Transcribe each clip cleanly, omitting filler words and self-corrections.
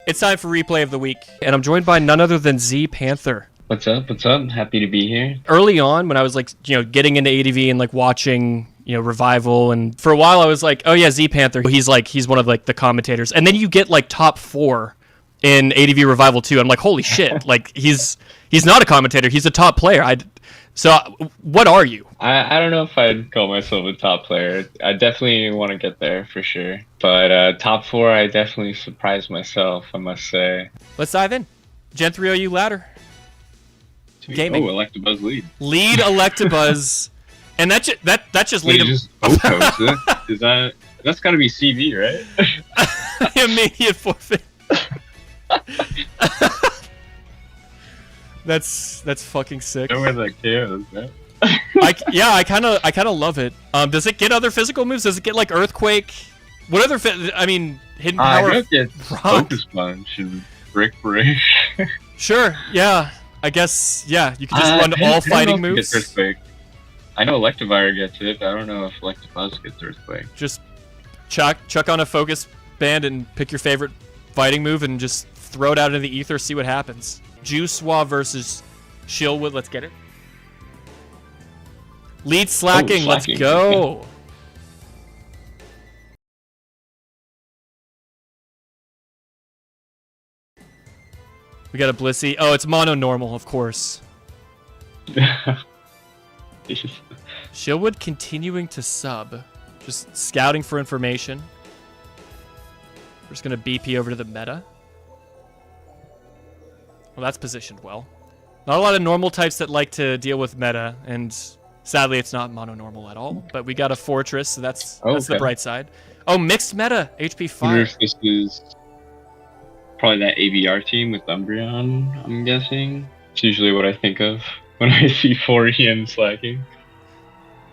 It's time for replay of the week, and I'm joined by none other than ZPanther. What's up? What's up? Happy to be here. Early on, when I was like, getting into ADV and like watching, Revival, and for a while I was like, oh yeah, ZPanther. He's one of like the commentators, and then you get like top 4 in ADV Revival 2. I'm like, holy shit! Like he's not a commentator. He's a top player. So what are you? I don't know if I'd call myself a top player. I definitely want to get there for sure. But top 4, I definitely surprised myself, I must say. Let's dive in. Gen 3 OU ladder. Gaming. Oh, Electabuzz lead. Lead Electabuzz. And that just lead him. Just is that's got to be CV, right? Immediate forfeit. That's fucking sick. Know where that KOs, man. I kind of love it. Does it get other physical moves? Does it get like Earthquake? What other hidden power? I get Focus Punch and Brick Break. Sure, yeah. I guess, yeah. You can just run all fighting moves. Earthquake. I know Electivire gets it, but I don't know if Electabuzz gets Earthquake. Just chuck on a Focus Band and pick your favorite fighting move and just throw it out into the ether, see what happens. joosvva versus Shieldwood. Let's get it. Lead slacking. Let's go. We got a Blissey. Oh, it's mono normal, of course. Shieldwood continuing to sub. Just scouting for information. We're just going to BP over to the meta. Well, that's positioned well. Not a lot of normal types that like to deal with meta, and sadly it's not mono-normal at all. But we got a Fortress, so that's the bright side. Oh, mixed meta, HP Fire. I wonder if this is probably that ABR team with Umbreon, I'm guessing. It's usually what I think of when I see 4EN slacking.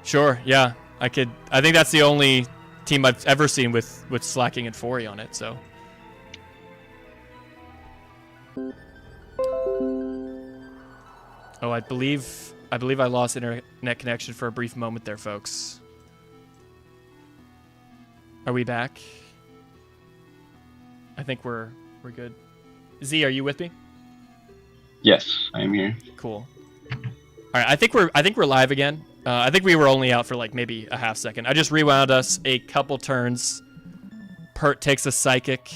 Sure, yeah. I think that's the only team I've ever seen with slacking and 4E on it, so. Oh, I believe I lost internet connection for a brief moment there, folks. Are we back? I think we're good. Z, are you with me? Yes, I am here. Cool. All right, I think we're live again. I think we were only out for like maybe a half second. I just rewound us a couple turns. Pert takes a Psychic.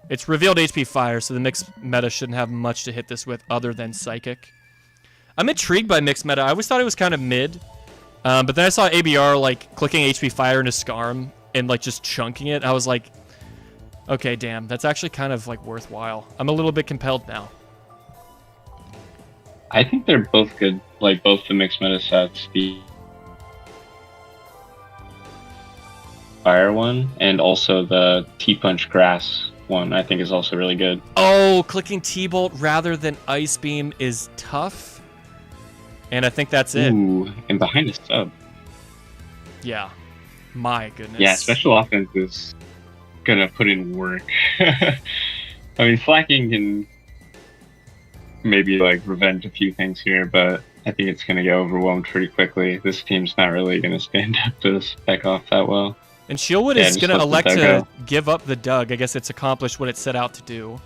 It's revealed HP Fire, so the mixed meta shouldn't have much to hit this with other than Psychic. I'm intrigued by mixed meta. I always thought it was kind of mid, but then I saw ABR like clicking HP Fire into Scarm and like just chunking it. I was like, okay, damn, that's actually kind of like worthwhile. I'm a little bit compelled now. I think they're both good, like both the mixed meta sets, the Fire one and also the T-Punch Grass one, I think is also really good. Oh, clicking T-Bolt rather than Ice Beam is tough. And I think that's it. Ooh, and behind the sub. Yeah. My goodness. Yeah, special offense is gonna put in work. I mean, slacking can maybe like revenge a few things here, but I think it's gonna get overwhelmed pretty quickly. This team's not really gonna stand up to spec off that well. And Shieldwood is gonna elect to give up the Dug. I guess it's accomplished what it set out to do.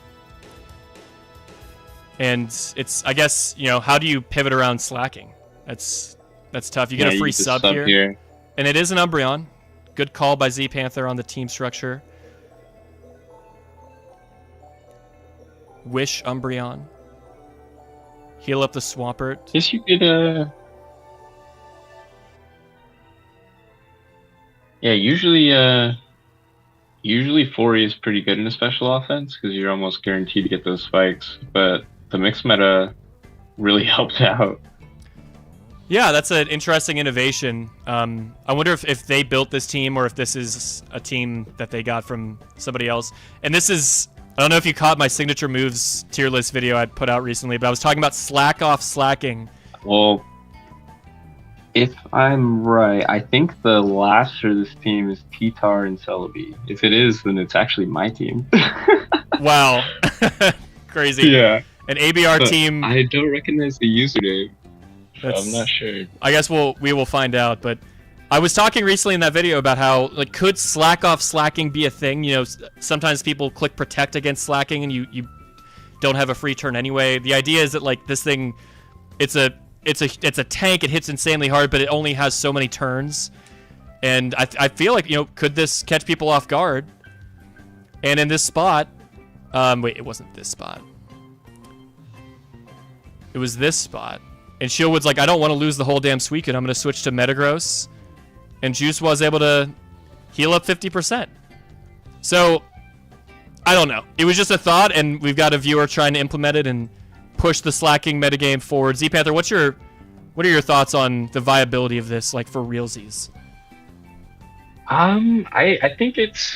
And it's, I guess, how do you pivot around slacking? That's tough. You get a free sub here. And it is an Umbreon. Good call by ZPanther on the team structure. Wish Umbreon. Heal up the Swampert. Guess you could, yeah, usually 4E is pretty good in a special offense because you're almost guaranteed to get those spikes, but the mixed meta really helped out. Yeah, that's an interesting innovation. I wonder if they built this team or if this is a team that they got from somebody else. And this is, I don't know if you caught my signature moves tier list video I put out recently, but I was talking about slack off slacking. Well, if I'm right, I think the last for this team is T-Tar and Celebi. If it is, then it's actually my team. Wow. Crazy. Yeah. An ABR team. I don't recognize the username. I'm not sure. I guess we will find out, but I was talking recently in that video about how, like, could slack off slacking be a thing? You know, sometimes people click protect against slacking and you don't have a free turn anyway. The idea is that, like, this thing, it's a tank, it hits insanely hard, but it only has so many turns. And I feel like, you know, could this catch people off guard? And in this spot, wait, it wasn't this spot. It was this spot. And Shieldwood's like, I don't want to lose the whole damn Suicune. I'm going to switch to Metagross. And joosvva was able to heal up 50%. So, I don't know. It was just a thought, and we've got a viewer trying to implement it and push the slacking metagame forward. ZPanther, what are your thoughts on the viability of this, like, for realsies? I think it's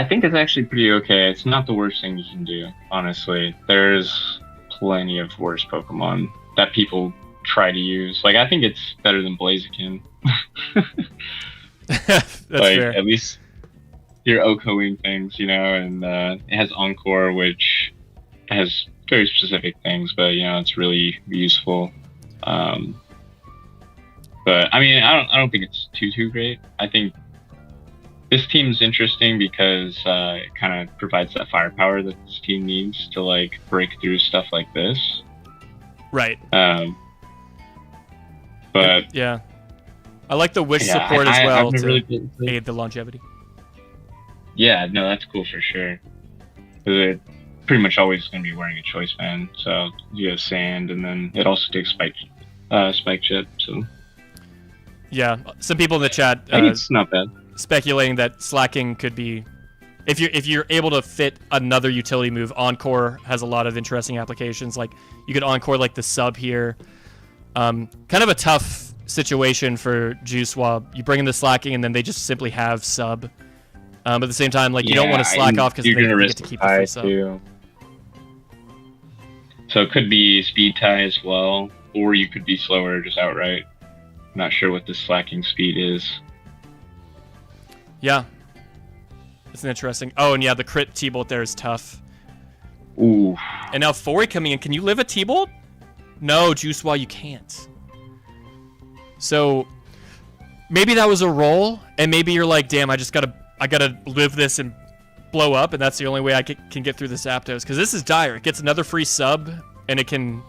actually pretty okay. It's not the worst thing you can do, honestly. There's plenty of worse Pokemon that people try to use. Like, I think it's better than Blaziken. That's like, fair. at least you're OHKOing things, you know, and it has Encore, which has very specific things, but, you know, it's really useful. But I mean, I don't think it's too great. I think this team's interesting because it kind of provides that firepower that this team needs to, like, break through stuff like this. Right. But yeah, I like the wish support as well to really aid the longevity. Yeah, no, that's cool for sure. It pretty much always going to be wearing a choice band, so you have sand, and then it also takes spike jet. So yeah, some people in the chat I think it's not bad. Speculating that slacking could be, if you're able to fit another utility move. Encore has a lot of interesting applications. Like, you could Encore like the sub here. Kind of a tough situation for joosvva. You bring in the slacking, and then they just simply have sub. But at the same time, like, you don't want to slack off because they get to keep the free sub. Too. So it could be speed tie as well, or you could be slower just outright. Not sure what the slacking speed is. Yeah. It's an interesting. Oh, and yeah, the crit T-Bolt there is tough. Ooh. And now Fori coming in. Can you live a T-Bolt? No, joosvva, you can't. So maybe that was a roll, and maybe you're like, damn, I gotta live this and blow up, and that's the only way I can get through this Zapdos, because this is dire. It gets another free sub, and it can...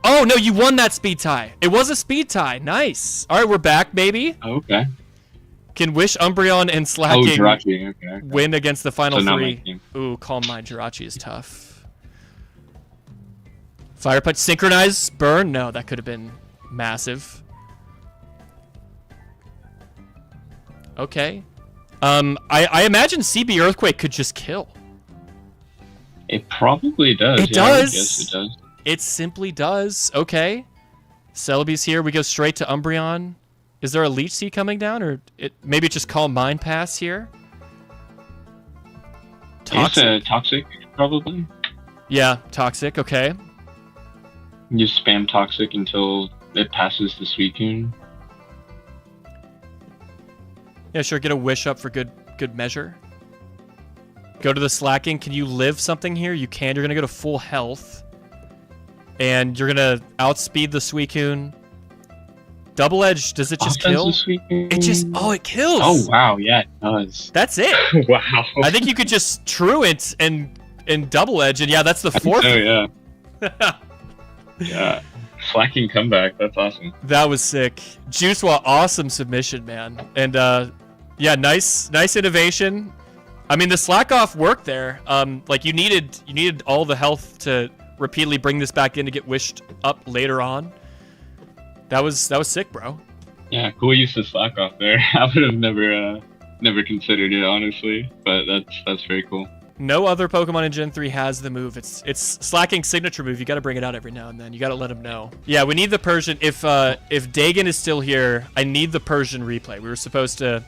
Oh, no, you won that speed tie. It was a speed tie. Nice. All right, we're back, baby. Okay. Can Wish, Umbreon, and Slacking okay. win against the final so three? Ooh, Calm Mind Jirachi is tough. Fire Punch, Synchronize, Burn? No, that could have been massive. Okay. I imagine CB Earthquake could just kill. It probably does. It does. Yes, it does. It simply does. Okay. Celebi's here. We go straight to Umbreon. Is there a Leech Seed coming down, or maybe it's just Calm Mind Pass here? Toxic. It's Toxic, probably. Yeah, Toxic. Okay. You spam Toxic until it passes the Suicune. Yeah, sure. Get a Wish up for good measure. Go to the Slacking. Can you live something here? You can. You're going to go to full health. And you're going to outspeed the Suicune. Double Edge, does it just kill? It just... Oh, it kills! Oh, wow. Yeah, it does. That's it. Wow. I think you could just Truant and Double Edge, and yeah, that's the fourth. Oh, yeah. Yeah. Slacking comeback. That's awesome. That was sick. joosvva, awesome submission, man. And yeah, nice innovation. I mean, the slack off worked there. Like, you needed all the health to repeatedly bring this back in to get wished up later on. That was sick, bro. Yeah, cool use of slack off there. I would have never considered it, honestly, but that's very cool. No other Pokemon in Gen 3 has the move. It's Slacking's signature move. You got to bring it out every now and then. You got to let him know. Yeah, we need the Persian. If Dagon is still here, I need the Persian replay. We were supposed to.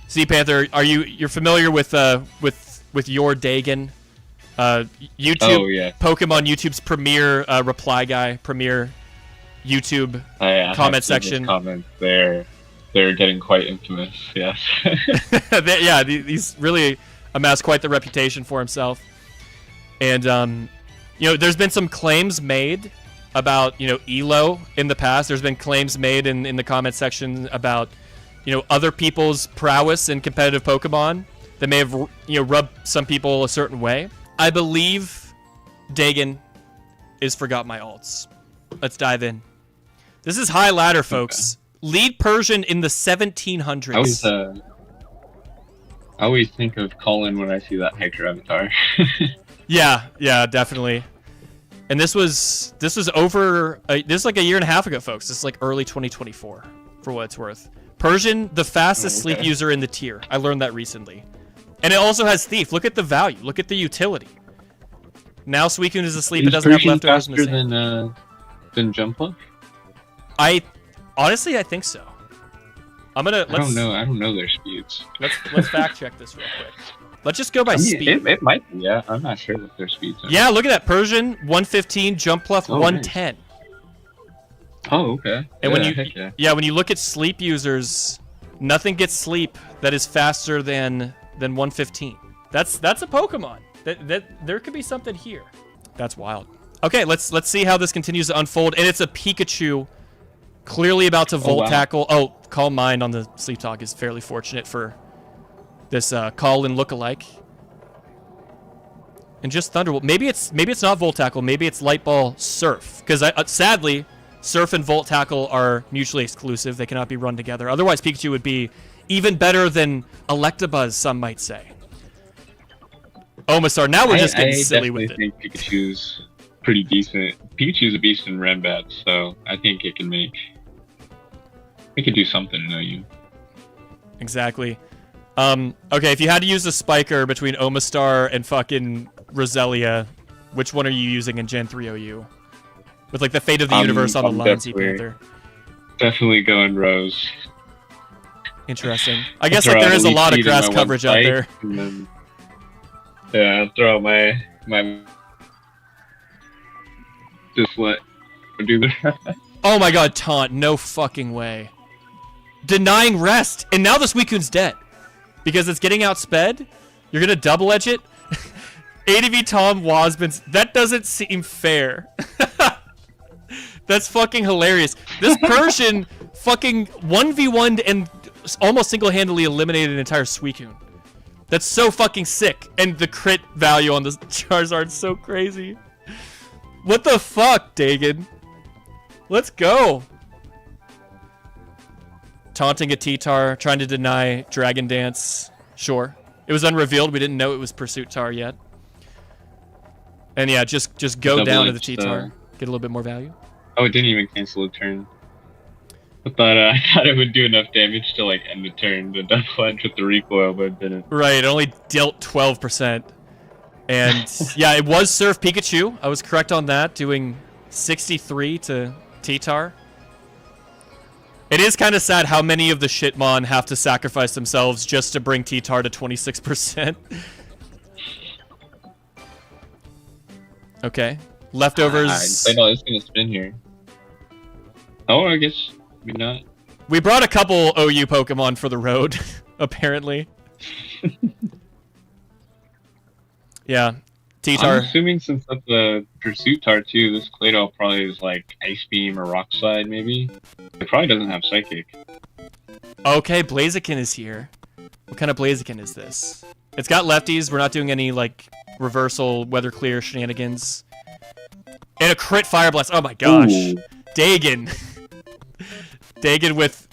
ZPanther, you're familiar with your Dagon? YouTube. Oh, yeah. Pokemon YouTube's premier reply guy, premier YouTube comment section. Comments there. They're getting quite infamous. Yes. Yeah, he's really amassed quite the reputation for himself. And, you know, there's been some claims made about, you know, Elo in the past. There's been claims made in the comment section about, you know, other people's prowess in competitive Pokemon that may have, you know, rubbed some people a certain way. I believe Dagon is Forgot My Alts. Let's dive in. This is high ladder, folks. Okay. Lead Persian in the 1700s. I always think of Colin when I see that Hector avatar. Yeah, definitely. And this was over. This is like a year and a half ago, folks. This is like early 2024, for what it's worth. Persian, the fastest sleep user in the tier. I learned that recently. And it also has Thief. Look at the value. Look at the utility. Now Suicune is asleep. It doesn't have leftovers in the sand. Faster than Jumpluff? I think so. I don't know their speeds. Let's fact check this real quick. Let's just go by speed. It might be, yeah. I'm not sure what their speeds are. Yeah, look at that. Persian 115, Jumpluff 110. Nice. Oh, okay. And when you look at sleep users, nothing gets sleep that is faster than 115. That's a Pokemon. That there could be something here. That's wild. Okay, let's see how this continues to unfold. And it's a Pikachu. Clearly about to Volt Tackle. Oh, Calm Mind on the Sleep Talk is fairly fortunate for this call-in lookalike. And just Thunderbolt. Maybe it's not Volt Tackle. Maybe it's Light Ball Surf. Because sadly, Surf and Volt Tackle are mutually exclusive. They cannot be run together. Otherwise, Pikachu would be even better than Electabuzz, some might say. Omastar. Now we're just getting silly with it. I think Pikachu's pretty decent. Pikachu's a beast in Renbat, so I think it could do something to know you. Exactly. Okay, if you had to use a spiker between Omastar and fucking Roselia, which one are you using in Gen 3 OU? With like the fate of the universe on the line, ZPanther. Definitely going Rose. Interesting. I guess like there is a lot of grass coverage out there. Then, yeah, I'll throw my just let do that. Oh my god, taunt. No fucking way. Denying rest. And now the Suicune's dead. Because it's getting outsped. You're going to double edge it. ADV Tom Wasbins. That doesn't seem fair. That's fucking hilarious. This Persian fucking 1v1'd and almost single-handedly eliminated an entire Suicune. That's so fucking sick. And the crit value on this Charizard's so crazy. What the fuck, Dagon? Let's go. Taunting a T-Tar, trying to deny Dragon Dance. Sure. It was unrevealed. We didn't know it was Pursuit Tar yet. And yeah, just go down to the T-Tar. Get a little bit more value. Oh, it didn't even cancel a turn. I thought it would do enough damage to like end the turn, the double edge with the recoil, but it didn't. Right, it only dealt 12%. And yeah, it was Surf Pikachu. I was correct on that, doing 63 to T-Tar. It is kind of sad how many of the Shitmon have to sacrifice themselves just to bring T-Tar to 26%. Okay. Leftovers. I know it's going to spin here. Oh, I guess maybe not. We brought a couple OU Pokemon for the road, apparently. Yeah. T-Tar. I'm assuming since that's a Pursuit Tar too, this Claydol probably is like Ice Beam or Rock Slide maybe. It probably doesn't have Psychic. Okay, Blaziken is here. What kind of Blaziken is this? It's got lefties. We're not doing any like reversal, weather clear shenanigans. And a crit Fire Blast. Oh my gosh. Ooh. Dagon. Dagon with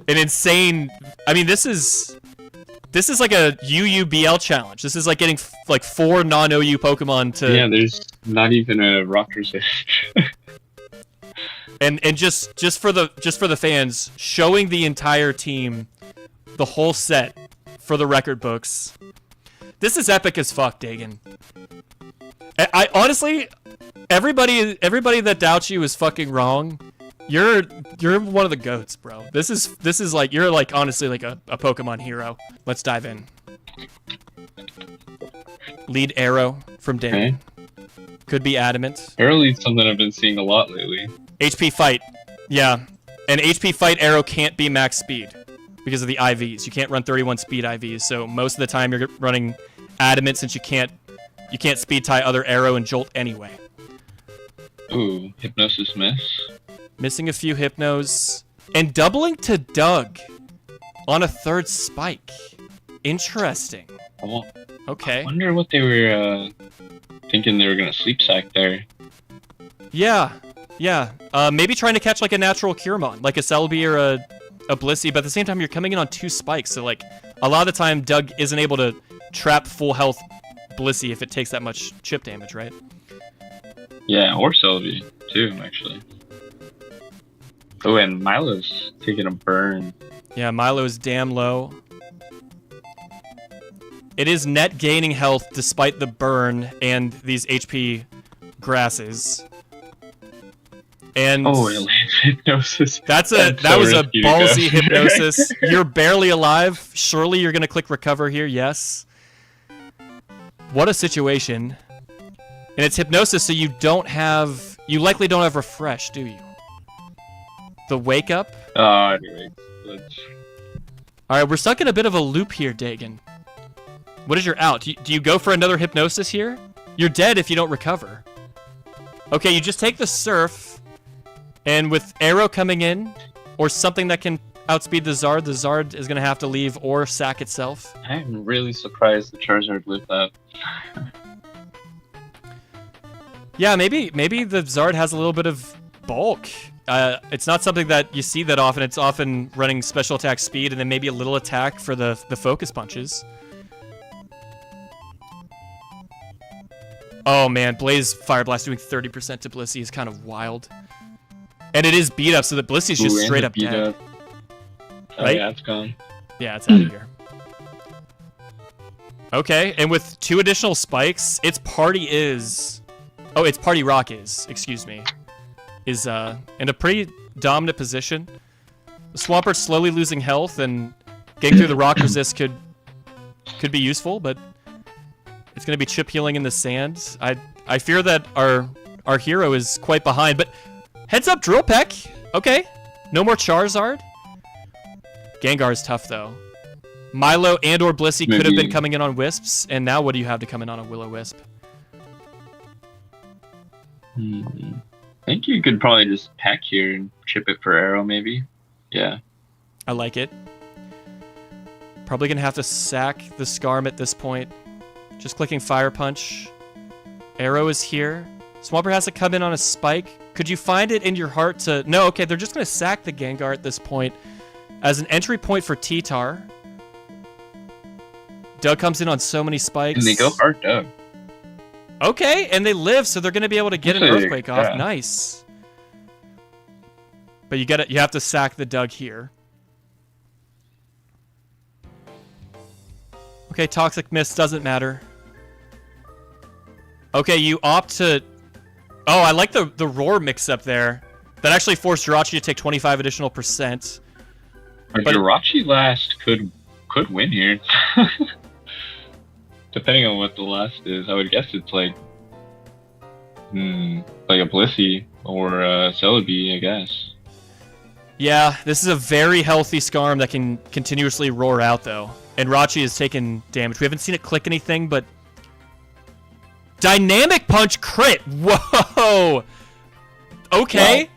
an insane... I mean, this is like a UUBL challenge. This is like getting like 4 non-OU Pokemon to... Yeah, there's not even a rock resist. and just for the fans, showing the entire team the whole set for the record books. This is epic as fuck, Dagon. I honestly, everybody that doubts you is fucking wrong. You're one of the GOATs, bro. This is like, you're like honestly like a Pokemon hero. Let's dive in. Lead Arrow from Dagon. Okay. Could be Adamant. Arrow lead's something I've been seeing a lot lately. HP Fight. Yeah. And HP Fight Arrow can't be max speed because of the IVs. You can't run 31 speed IVs, so most of the time you're running Adamant since you can't speed tie other Arrow and Jolt anyway. Ooh, Hypnosis miss. Missing a few Hypnos. And doubling to Doug on a third spike. Interesting. Oh, Okay. I wonder what they were thinking they were going to sleep sack there. Yeah. Maybe trying to catch like a natural Curamon, like a Celebi or a Blissey, but at the same time you're coming in on 2 spikes, so like a lot of the time Doug isn't able to trap full health Blissey if it takes that much chip damage, right? Yeah, or Celebi too, actually. Oh, and Milo's taking a burn. Yeah, Milo is damn low. It is net gaining health despite the burn and these HP grasses. And oh, it lands Hypnosis. that was a ballsy Hypnosis. You're barely alive. Surely you're gonna click recover here. Yes. What a situation. And it's Hypnosis, so you likely don't have refresh, do you? The wake up. Anyway. All right, we're stuck in a bit of a loop here, Dagon. What is your out? Do you go for another Hypnosis here? You're dead if you don't recover. Okay, you just take the Surf, and with Arrow coming in, or something that can outspeed the Zard is going to have to leave or sack itself. I'm really surprised the Charizard lived that. Yeah, maybe the Zard has a little bit of bulk. It's not something that you see that often. It's often running special attack speed and then maybe a little attack for the focus punches. Oh man, Blaze Fire Blast doing 30% to Blissey is kind of wild. And it is beat up, so the Blissey's just straight up dead. Oh, right? yeah, it's gone. Yeah, it's out of here. Okay, and with 2 additional spikes, its Party Rock is, excuse me, is in a pretty dominant position. The Swampert's slowly losing health, and getting through the rock resist could be useful, but it's going to be chip healing in the sand. I fear that our hero is quite behind, but heads up, Drill Peck. Okay, no more Charizard. Gengar is tough, though. Milo and or Blissey could have been coming in on Wisps, and now what do you have to come in on a Will-O-Wisp? I think you could probably just Peck here and chip it for Arrow, maybe. Yeah. I like it. Probably going to have to sack the Skarm at this point. Just clicking Fire Punch. Arrow is here. Swampert has to come in on a spike. Could you find it in your heart to... No, okay, they're just going to sack the Gengar at this point as an entry point for T-Tar. Doug comes in on so many spikes. And they go hard, Doug. Okay, and they live, so they're going to be able to get an Earthquake off. Nice. But you have to sack the Doug here. Okay, Toxic Mist doesn't matter. Okay, you opt to... Oh, I like the Roar mix-up there. That actually forced Jirachi to take 25 additional %. But Jirachi last could win here. Depending on what the last is, I would guess it's like a Blissey or a Celebi, I guess. Yeah, this is a very healthy Skarm that can continuously roar out, though. And Rachi has taken damage. We haven't seen it click anything, but... Dynamic Punch crit! Whoa! Okay.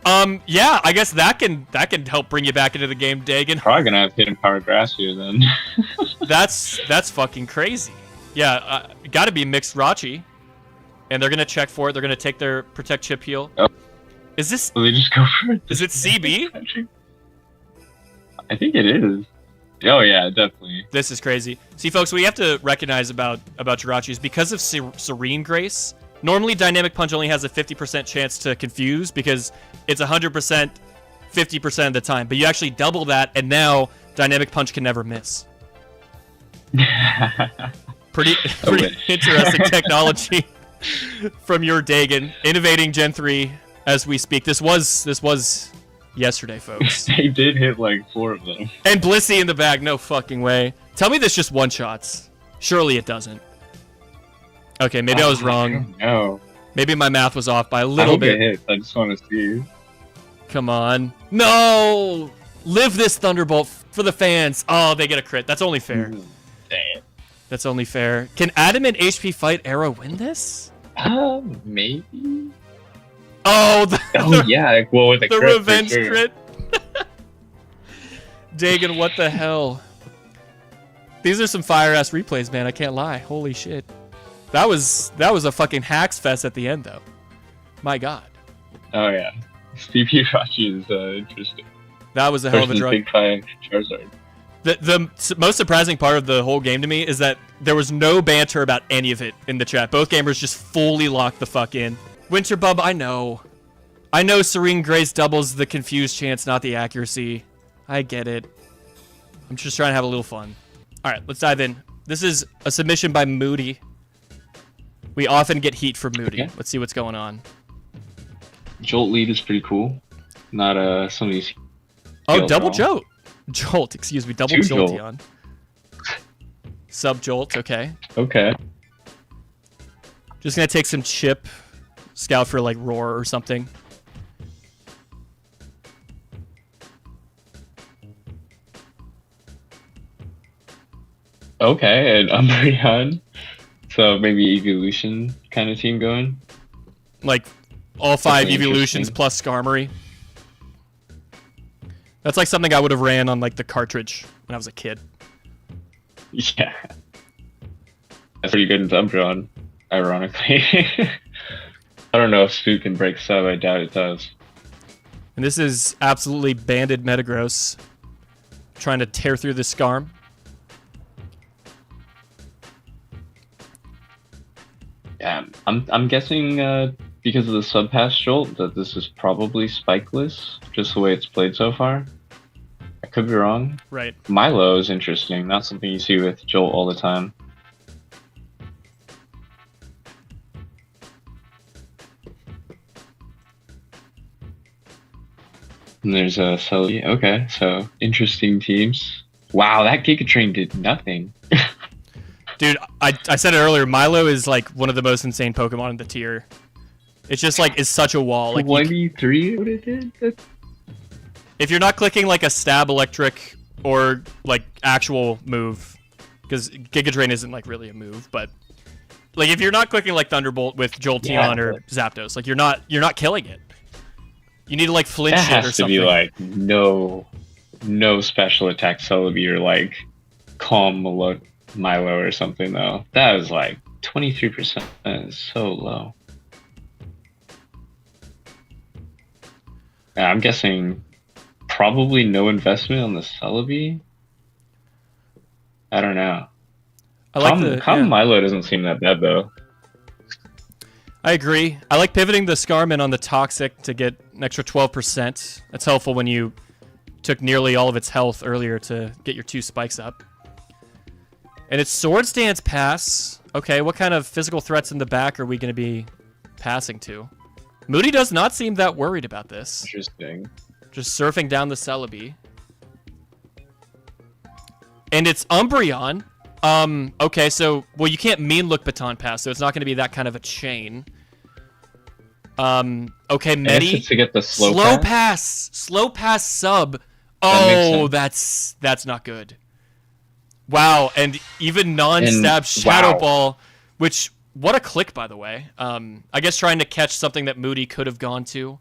Wow. Yeah, I guess that can help bring you back into the game, Dagon. Probably gonna have Hidden Power Grass here, then. That's fucking crazy. Yeah, gotta be mixed Rachi. And they're gonna check for it. They're gonna take their Protect Chip Heal. Oh. Is this... Will they just go for it? Is it CB? I think it is. Oh yeah, definitely. This is crazy. See, folks, what you have to recognize about Jirachi is because of Serene Grace, normally Dynamic Punch only has a 50% chance to confuse because it's 100%, 50% of the time. But you actually double that, and now Dynamic Punch can never miss. Pretty interesting technology from your Dagon. Innovating Gen 3 as we speak. This was yesterday, folks. They did hit like 4 of them. And Blissey in the bag, no fucking way. Tell me this just one-shots. Surely it doesn't. Okay, maybe I was wrong. No. Maybe my math was off by a little bit. It hits. I just want to see. Come on. No! Live this Thunderbolt for the fans. Oh, they get a crit. That's only fair. Dang it. That's only fair. Can Adamant HP Fight Arrow win this? Maybe. Oh, Oh yeah, well with the crit for revenge sure. crit. Dagon, what the hell? These are some fire ass replays, man. I can't lie. Holy shit. That was a fucking hacks fest at the end, though. My God. Oh yeah, PP Rachi is interesting. That was a hell of a Versus drug. Big Five Charizard. The most surprising part of the whole game to me is that there was no banter about any of it in the chat. Both gamers just fully locked the fuck in. Winter Bub, I know. I know Serene Grace doubles the confused chance, not the accuracy. I get it. I'm just trying to have a little fun. All right, let's dive in. This is a submission by Moody. We often get heat from Moody. Okay. Let's see what's going on. Jolt lead is pretty cool. Not some of these. Oh, double Jolt. Jolt, excuse me. Double Two Jolt. Jolteon. Sub Jolt, okay. Okay. Just gonna take some chip. Scout for like Roar or something. Okay, and Umbreon. So maybe evolution kind of team going. Like all 5 Definitely evolutions interesting. plus Skarmory. That's like something I would have ran on like the cartridge when I was a kid. Yeah. That's pretty good in Umbreon, ironically. I don't know if Spook can break sub, I doubt it does. And this is absolutely banded Metagross. Trying to tear through the Skarm. Yeah, I'm guessing because of the sub pass Jolt that this is probably spikeless, just the way it's played so far. I could be wrong. Right. Milo is interesting, not something you see with Jolt all the time. And there's a Sully. Okay, so interesting teams. Wow, that Giga Train did nothing. Dude, I said it earlier, Milo is like one of the most insane Pokemon in the tier. It's just like, it's such a wall. Like, 23 what it did? That's... if you're not clicking like a stab electric or like actual move, because Giga Drain isn't like really a move, but like if you're not clicking like Thunderbolt with Jolteon Yeah, or but- Zapdos, like you're not killing it. You need to like flinch That it or has to something. be like no special attack Celebi or like calm Milo or something though. That was like 23%. That is so low. Yeah, I'm guessing probably no investment on the Celebi. I don't know. I like Calm yeah. Milo doesn't seem that bad though. I agree. I like pivoting the Skarman on the Toxic to get an extra 12%. That's helpful when you took nearly all of its health earlier to get your 2 spikes up. And it's Swords Dance pass. Okay, what kind of physical threats in the back are we going to be passing to? Moody does not seem that worried about this. Interesting. Just surfing down the Celebi. And it's Umbreon. Okay, so, well, you can't mean look Baton Pass, so it's not going to be that kind of a chain. Okay, I guess Medi. it's to get the slow pass. Slow pass sub. That Oh, makes that's not good. Wow, and even non-stab And- Shadow wow. Ball, which, what a click, by the way. I guess trying to catch something that Moody could have gone to.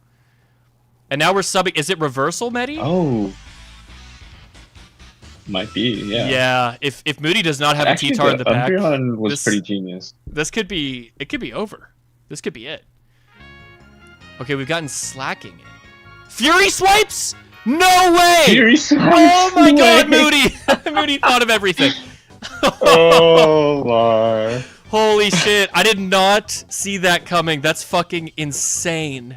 And now we're subbing. Is it reversal, Medi? Oh. Might be, yeah. Yeah, if Moody does not have Actually, a T-Tar in the back, Umbreon was this- pretty genius. it could be over. This could be it. Okay, we've gotten slacking in. Fury swipes? No way! Fury swipes? Oh my god, Way. Moody! Moody thought of everything. Oh my. Holy shit, I did not see that coming. That's fucking insane.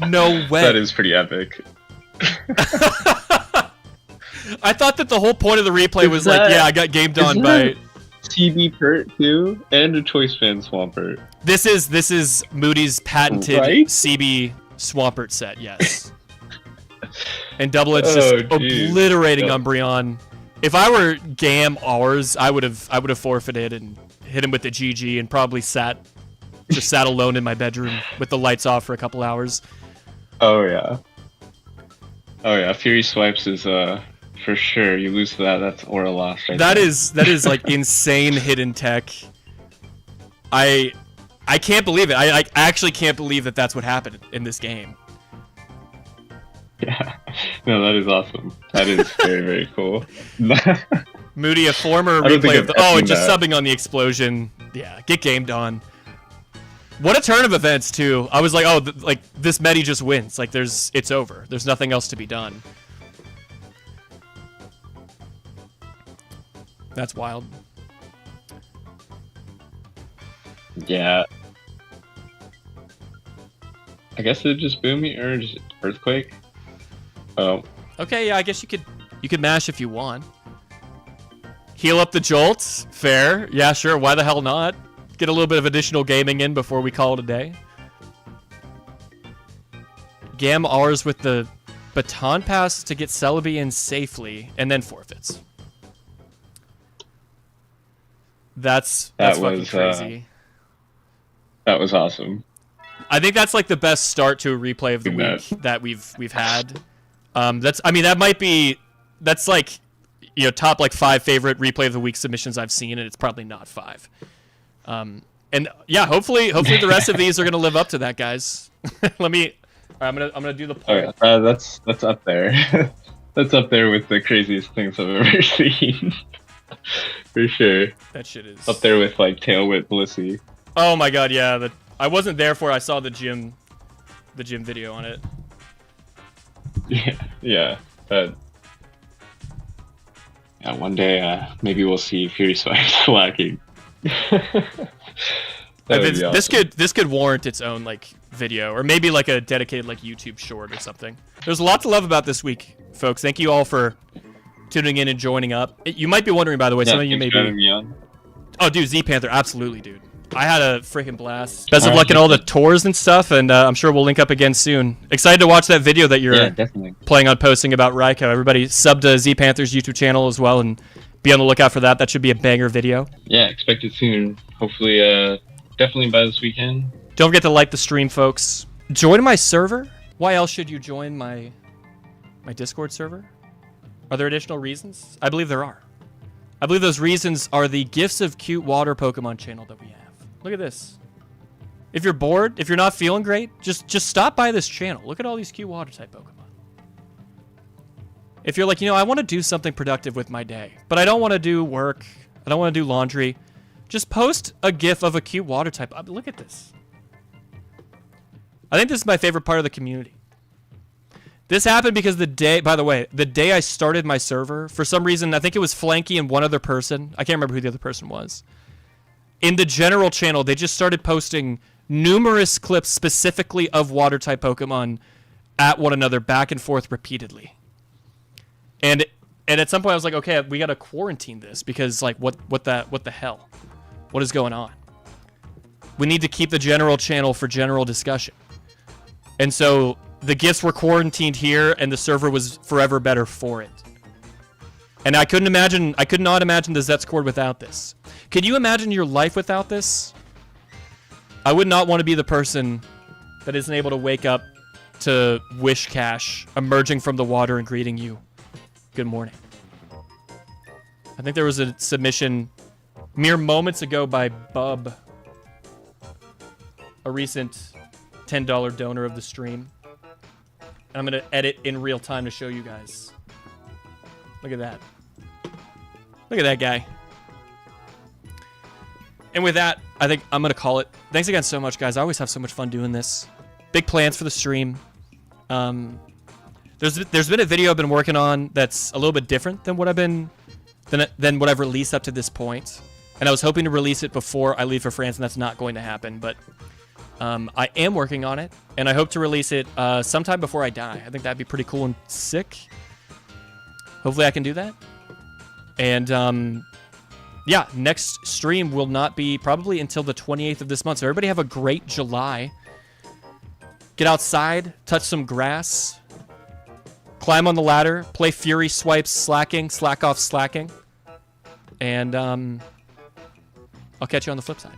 No way. That is pretty epic. I thought that the whole point of the replay was like, that- yeah, I got gamed on isn't by... that- TB Pert too, and a Choice Fan Swampert. This is Moody's patented Right? CB Swampert set, yes. And Double Edge just Oh, geez. obliterating Yep. Umbreon. If I were Gam ours, I would have forfeited and hit him with the GG and probably sat alone in my bedroom with the lights off for a couple hours. Oh yeah. Oh yeah, Fury Swipes is for sure. You lose to that, that's aura loss right That there. is like insane hidden tech. I I can't believe it. I actually can't believe that that's what happened in this game. Yeah. No, that is awesome. That is very, very cool. Moody, a former I don't think replay of the... I've Oh, seen and just that. subbing on the explosion. Yeah, get gamed on. What a turn of events, too. I was like, oh, like, this Medi just wins. Like, it's over. There's nothing else to be done. That's wild. Yeah. I guess it just boom me or just earthquake. Oh. Okay, yeah, I guess you could mash if you want. Heal up the jolts. Fair. Yeah, sure. Why the hell not? Get a little bit of additional gaming in before we call it a day. Gam R's with the baton pass to get Celebi in safely, and then forfeits. That's fucking crazy. That was awesome. I think that's like the best start to a replay of the week that we've had. That's like, you know, top like 5 favorite replay of the week submissions I've seen, and it's probably not 5. And yeah, hopefully the rest of these are gonna live up to that, guys. I'm gonna do the poll. Oh, yeah. That's up there. That's up there with the craziest things I've ever seen. For sure. That shit is up there with like tail whip Blissey. Oh my god, yeah. I wasn't there for. I saw the gym video on it. Yeah. Yeah. One day, maybe we'll see Fury Spikes slacking. This could warrant its own like video, or maybe like a dedicated like YouTube short or something. There's a lot to love about this week, folks. Thank you all for tuning in and joining up. You might be wondering, by the way, some of you may be. Oh, dude, ZPanther, absolutely, dude. I had a freaking blast. Best of luck in all the tours and stuff, and I'm sure we'll link up again soon. Excited to watch that video that you're planning on posting about Raikou. Everybody sub to ZPanther's YouTube channel as well, and be on the lookout for that. That should be a banger video. Yeah, expect it soon. Hopefully, definitely by this weekend. Don't forget to like the stream, folks. Join my server? Why else should you join my Discord server? Are there additional reasons? I believe there are. I believe those reasons are the Gifts of Cute Water Pokemon channel that we have. Look at this. If you're bored, if you're not feeling great, just stop by this channel. Look at all these cute water type Pokemon. If you're like, you know, I want to do something productive with my day, but I don't want to do work, I don't want to do laundry, just post a GIF of a cute water type. Look at this. I think this is my favorite part of the community. This happened because the day I started my server, for some reason, I think it was Flanky and one other person. I can't remember who the other person was. In the general channel, they just started posting numerous clips specifically of water-type Pokemon at one another, back and forth repeatedly. And at some point, I was like, okay, we gotta quarantine this because, like, what the hell? What is going on? We need to keep the general channel for general discussion. And so the gifts were quarantined here, and the server was forever better for it. And I could not imagine the Zetscord without this. Could you imagine your life without this? I would not want to be the person that isn't able to wake up to Wish Cash emerging from the water and greeting you. Good morning. I think there was a submission mere moments ago by Bub, a recent $10 donor of the stream. And I'm going to edit in real time to show you guys. Look at that. Look at that guy. And with that, I think I'm going to call it. Thanks again so much, guys. I always have so much fun doing this. Big plans for the stream. There's been a video I've been working on that's a little bit different than what I've released up to this point. And I was hoping to release it before I leave for France, and that's not going to happen. But I am working on it, and I hope to release it sometime before I die. I think that'd be pretty cool and sick. Hopefully I can do that. And yeah, next stream will not be probably until the 28th of this month. So everybody have a great July. Get outside, touch some grass, climb on the ladder, play Fury Swipes slack off slacking. And I'll catch you on the flip side.